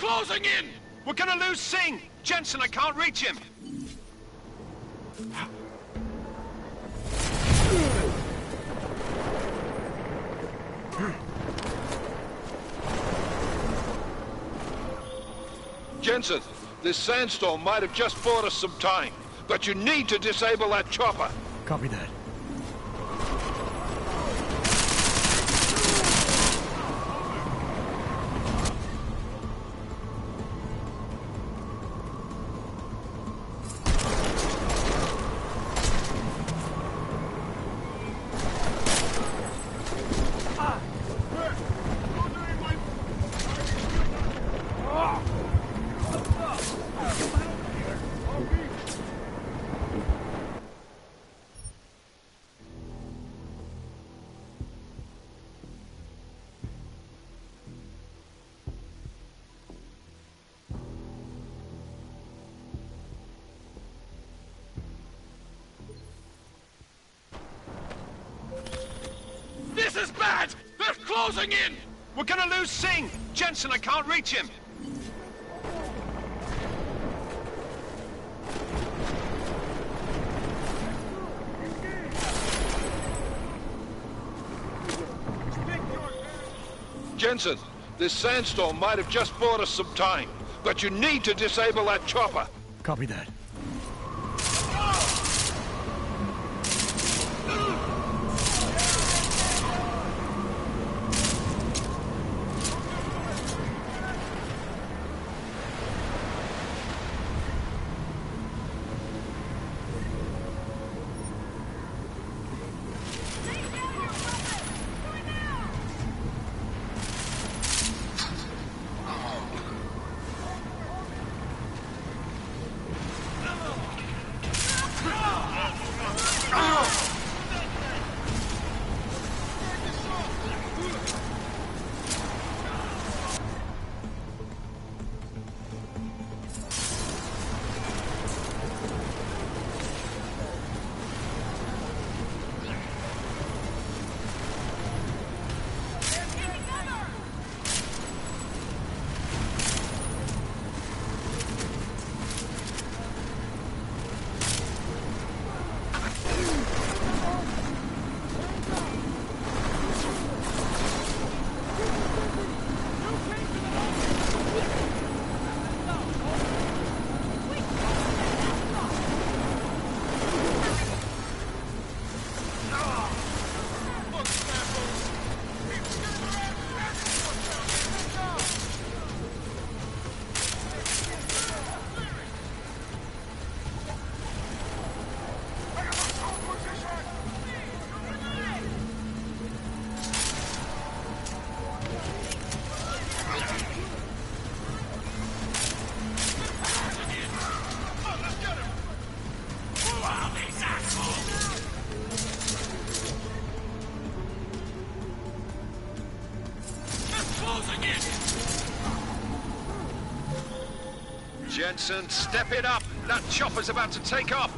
closing in! We're gonna lose Singh! Jensen, I can't reach him! Jensen, this sandstorm might have just bought us some time, but you need to disable that chopper. Copy that. This is bad! They're closing in! We're gonna lose Singh! Jensen, I can't reach him! Jensen, this sandstorm might have just bought us some time, but you need to disable that chopper. Copy that. Jensen, step it up! That chopper's about to take off!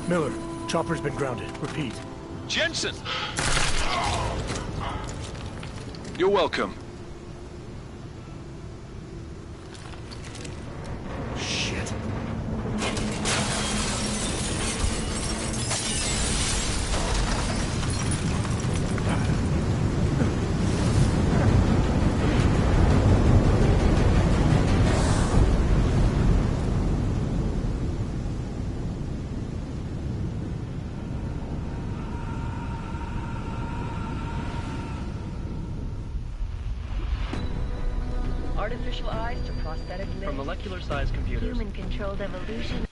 Miller, chopper's been grounded. Repeat. Jensen! You're welcome. Shit. Artificial eyes to prosthetic limbs. From molecular-sized computers. Human-controlled evolution.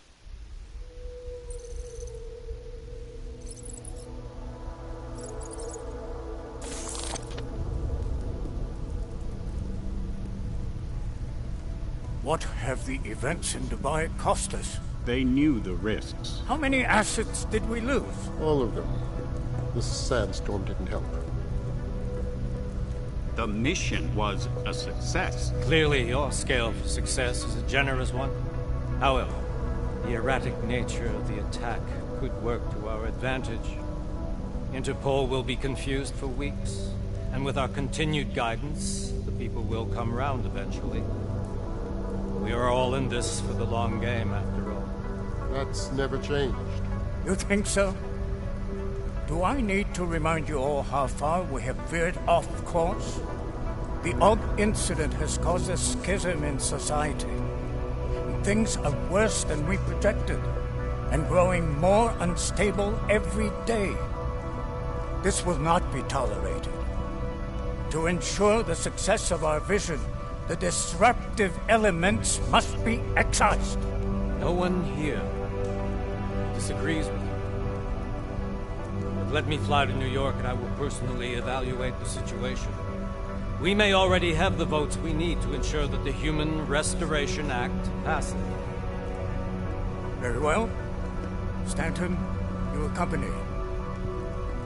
What have the events in Dubai cost us? They knew the risks. How many assets did we lose? All of them. This sandstorm didn't help. The mission was a success. Clearly, your scale for success is a generous one. However, the erratic nature of the attack could work to our advantage. Interpol will be confused for weeks, and with our continued guidance, the people will come round eventually. We are all in this for the long game, after all. That's never changed. You think so? Do I need to remind you all how far we have veered off course? The odd incident has caused a schism in society. Things are worse than we projected, and growing more unstable every day. This will not be tolerated. To ensure the success of our vision, the disruptive elements must be excised. No one here disagrees with you. But let me fly to New York and I will personally evaluate the situation. We may already have the votes we need to ensure that the Human Restoration Act passes. Very well. Stanton, you accompany.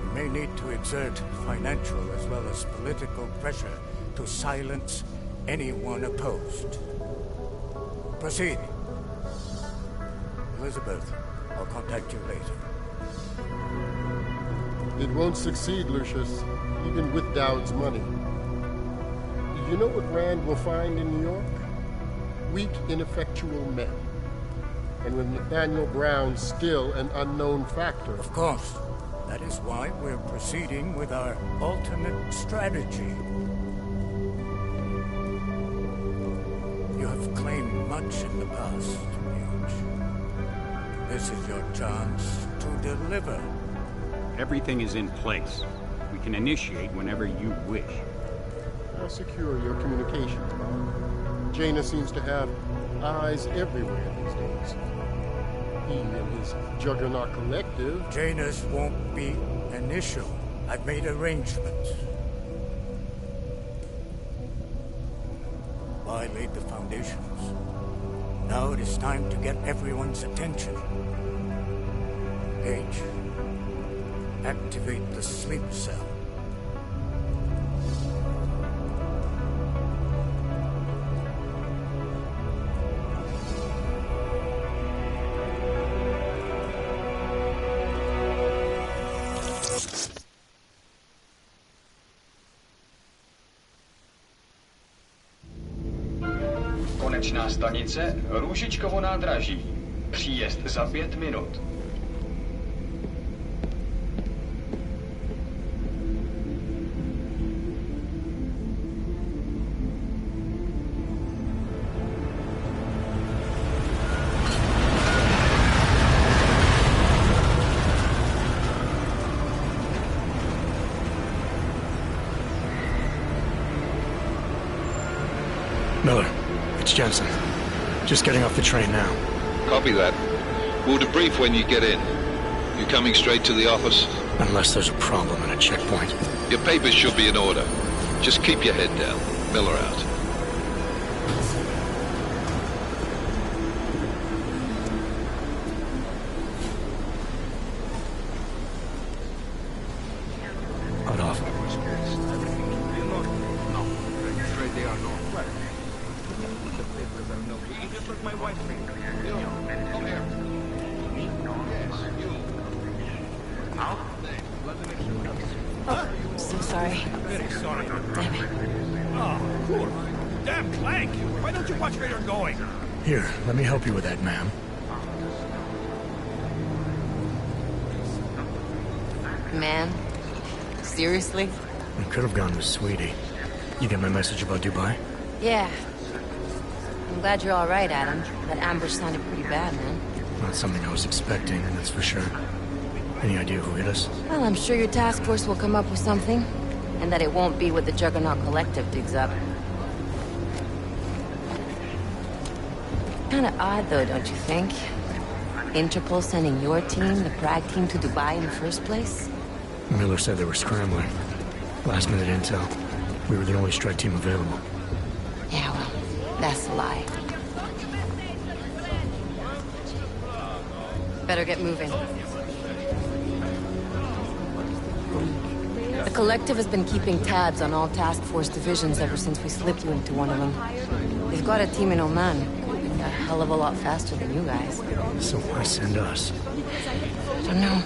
We may need to exert financial as well as political pressure to silence anyone opposed. Proceed. Elizabeth, I'll contact you later. It won't succeed, Lucius, even with Dowd's money. You know what Rand will find in New York? Weak, ineffectual men. And with Nathaniel Brown still an unknown factor. Of course. That is why we're proceeding with our alternate strategy. You have claimed much in the past, Huge. This is your chance to deliver. Everything is in place. We can initiate whenever you wish. How secure your communications, Bob? Jaina seems to have eyes everywhere these days. He and his Juggernaut Collective... Jaina's won't be an issue. I've made arrangements. I laid the foundations. Now it is time to get everyone's attention. Page, activate the sleep cell. Konečná stanice Růžičkovo nádraží. Příjezd za 5 minut. Miller, it's Jensen. Just getting off the train now. Copy that. We'll debrief when you get in. You coming straight to the office? Unless there's a problem at a checkpoint. Your papers should be in order. Just keep your head down. Miller out. Cut off. So sorry. Very sorry. Damn it. Oh, cool. Damn Clank! Why don't you watch where you're going? Here, let me help you with that, ma'am. Man? Seriously? I could have gone with Sweetie. You get my message about Dubai? Yeah. I'm glad you're all right, Adam. That ambush sounded pretty bad, man. Not something I was expecting, that's for sure. Any idea who hit us? Well, I'm sure your task force will come up with something. And that it won't be what the Juggernaut Collective digs up. Kinda odd, though, don't you think? Interpol sending your team, the Prague team, to Dubai in the first place? Miller said they were scrambling. Last minute intel. We were the only strike team available. Yeah, well, that's a lie. Better get moving. The Collective has been keeping tabs on all task force divisions ever since we slipped you into one of them. They've got a team in Oman. A hell of a lot faster than you guys. So why send us? I don't know.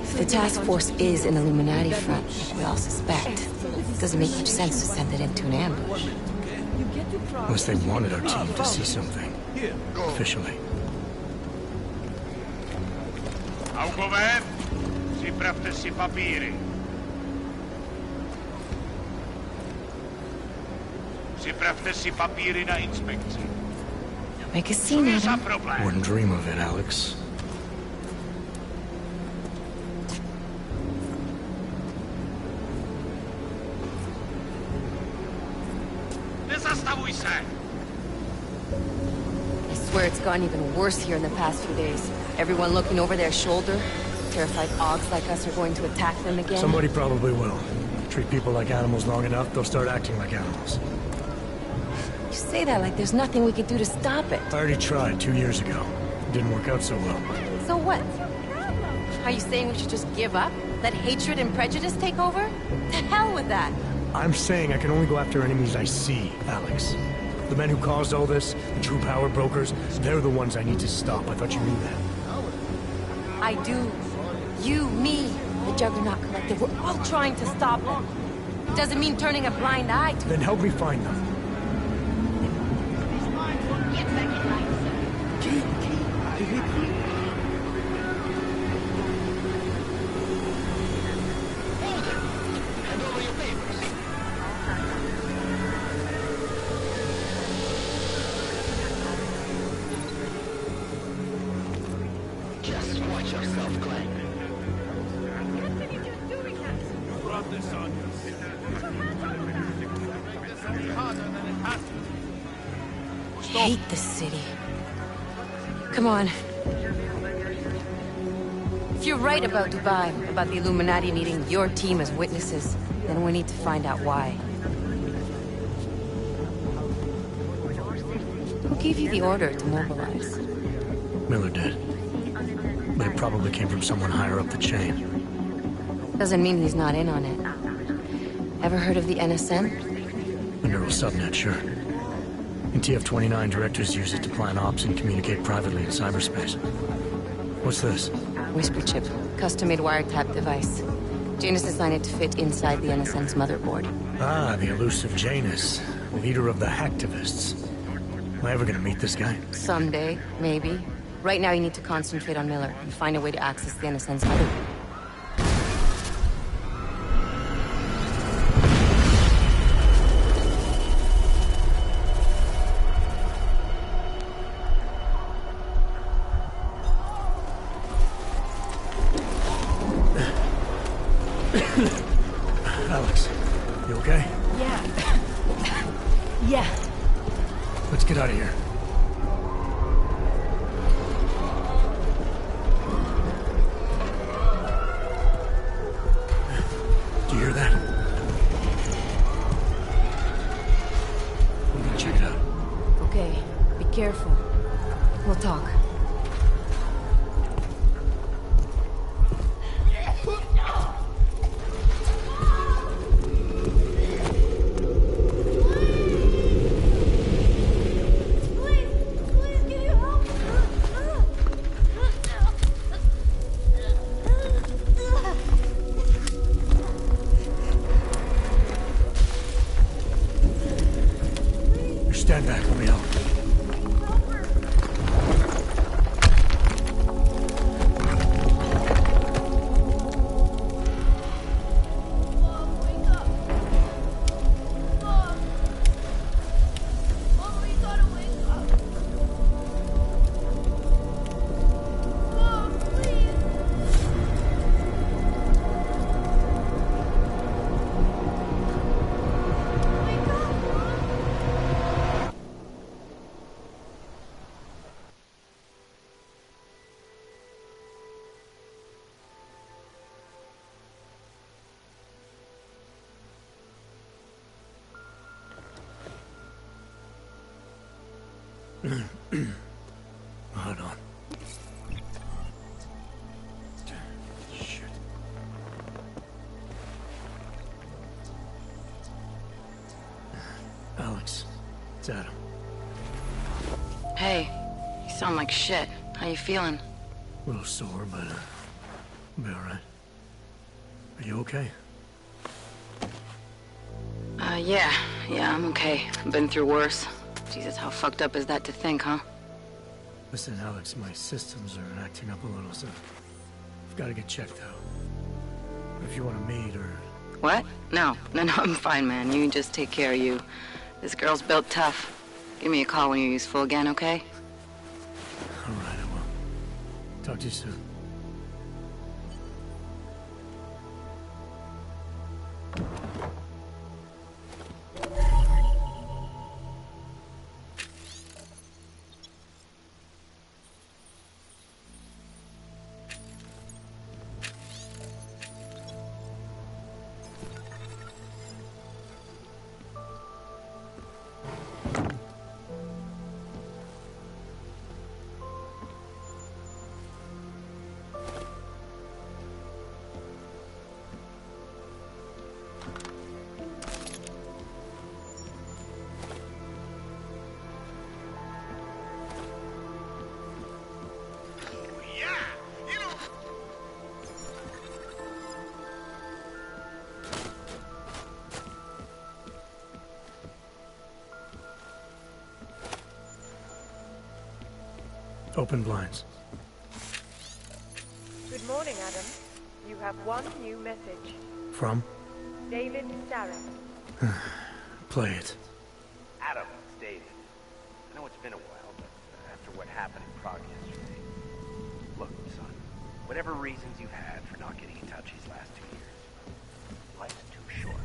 If the task force is an Illuminati front, like we all suspect, it doesn't make much sense to send it into an ambush. Unless they wanted our team to see something. Officially. Augover, připravte si papíry. Připravte si papíry na inspekci. Make a scene, Adam. Wouldn't dream of it, Alex. Nezastavuj se! I swear it's gotten even worse here in the past few days. Everyone looking over their shoulder. Terrified Augs like us are going to attack them again. Somebody probably will. Treat people like animals long enough, they'll start acting like animals. You say that like there's nothing we could do to stop it. I already tried 2 years ago. It didn't work out so well. So what? Are you saying we should just give up? Let hatred and prejudice take over? To hell with that! I'm saying I can only go after enemies I see, Alex. The men who caused all this, the true power brokers, they're the ones I need to stop. I thought you knew that. I do. You, me, the Juggernaut Collective, we're all trying to stop them. Doesn't mean turning a blind eye to Then help me find them. I hate this city. Come on. If you're right about Dubai, about the Illuminati needing your team as witnesses, then we need to find out why. Who gave you the order to mobilize? Miller did. But it probably came from someone higher up the chain. Doesn't mean he's not in on it. Ever heard of the NSN? The neural subnet, sure. In TF-29, directors use it to plan ops and communicate privately in cyberspace. What's this? Whisper chip. Custom-made wiretap device. Janus designed it to fit inside the NSN's motherboard. Ah, the elusive Janus. Leader of the hacktivists. Am I ever gonna meet this guy? Someday, maybe. Right now you need to concentrate on Miller and find a way to access the NSN's motherboard. Alex, you okay? Yeah. Yeah. Let's get out of here. Do you hear that? I'm gonna check it out. Okay, be careful. We'll talk. Stand back, let me help. Hold on. Shit. It's Adam. Hey, you sound like shit. How you feeling? A little sore, but I'll be alright. Are you okay? Yeah, I'm okay. I've been through worse. Jesus, how fucked up is that to think, huh? Listen, Alex, my systems are acting up a little, so I've got to get checked out. But if you want to meet or... What? No, I'm fine, man. You just take care of you. This girl's built tough. Give me a call when you're useful again, okay? Alright, I will. Talk to you soon. Open blinds. Good morning, Adam. You have one new message. From? David Starrett. Play it. Adam, it's David. I know it's been a while, but after what happened in Prague yesterday... Look, son, whatever reasons you've had for not getting in touch these last 2 years, life's too short.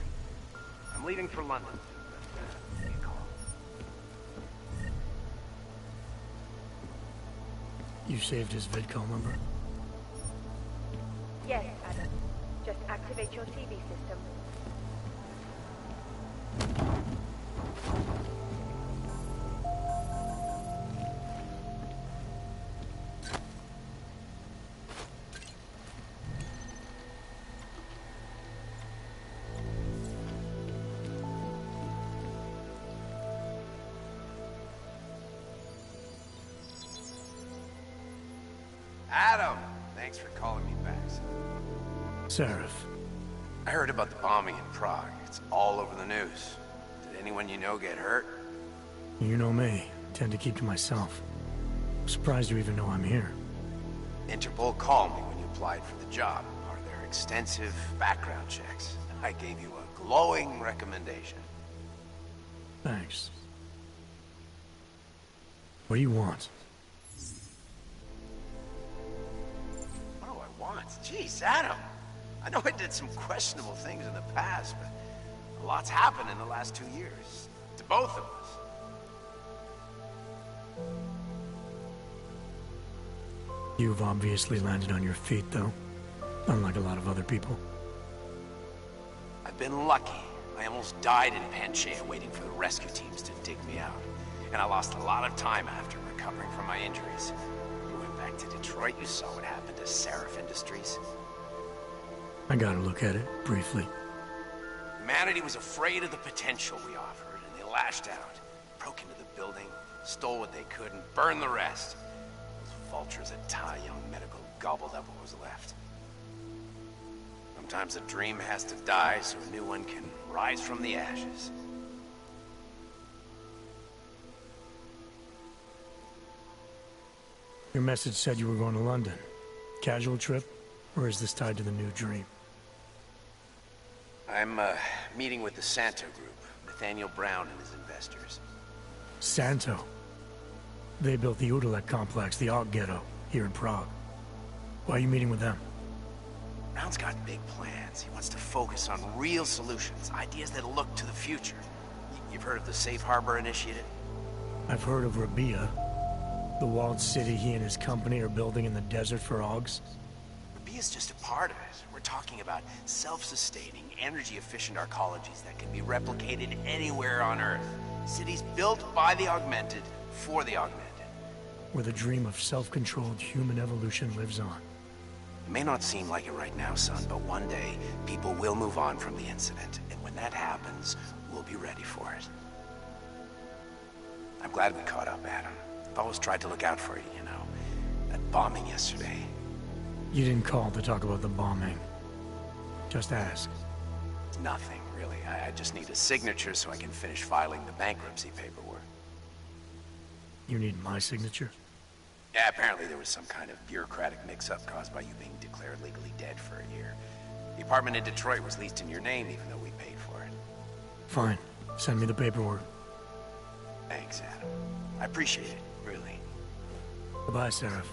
I'm leaving for London soon, but give me a call. You saved his vidcall number? Yes, Adam. Just activate your TV system. Adam! Thanks for calling me back, son. Seraph. I heard about the bombing in Prague. It's all over the news. Did anyone you know get hurt? You know me. I tend to keep to myself. I'm surprised you even know I'm here. Interpol called me when you applied for the job, part of their extensive background checks. I gave you a glowing recommendation. Thanks. What do you want? What do I want? Jeez, Adam! I know I did some questionable things in the past, but a lot's happened in the last 2 years. To both of us. You've obviously landed on your feet, though. Unlike a lot of other people. I've been lucky. I almost died in Panchea waiting for the rescue teams to dig me out. And I lost a lot of time after recovering from my injuries. You went back to Detroit, you saw what happened to Seraph Industries. I got a look at it, briefly. Humanity was afraid of the potential we offered, and they lashed out. Broke into the building, stole what they could, and burned the rest. Those vultures at Tai Young Medical gobbled up what was left. Sometimes a dream has to die so a new one can rise from the ashes. Your message said you were going to London. Casual trip? Or is this tied to the new dream? I'm, meeting with the Santo Group, Nathaniel Brown and his investors. Santo? They built the Udalek complex, the Og Ghetto, here in Prague. Why are you meeting with them? Brown's got big plans. He wants to focus on real solutions, ideas that look to the future. You've heard of the Safe Harbor Initiative? I've heard of Rabia, the walled city he and his company are building in the desert for Augs. Rabia's just a part of it. We're talking about self-sustaining, energy-efficient arcologies that can be replicated anywhere on Earth. Cities built by the augmented, for the augmented. Where the dream of self-controlled human evolution lives on. It may not seem like it right now, son, but one day, people will move on from the incident. And when that happens, we'll be ready for it. I'm glad we caught up, Adam. I've always tried to look out for you, you know. That bombing yesterday. You didn't call to talk about the bombing. Just ask. Nothing, really. I just need a signature so I can finish filing the bankruptcy paperwork. You need my signature? Yeah, apparently there was some kind of bureaucratic mix-up caused by you being declared legally dead for a year. The apartment in Detroit was leased in your name even though we paid for it. Fine. Send me the paperwork. Thanks, Adam. I appreciate it, really. Goodbye, Seraph.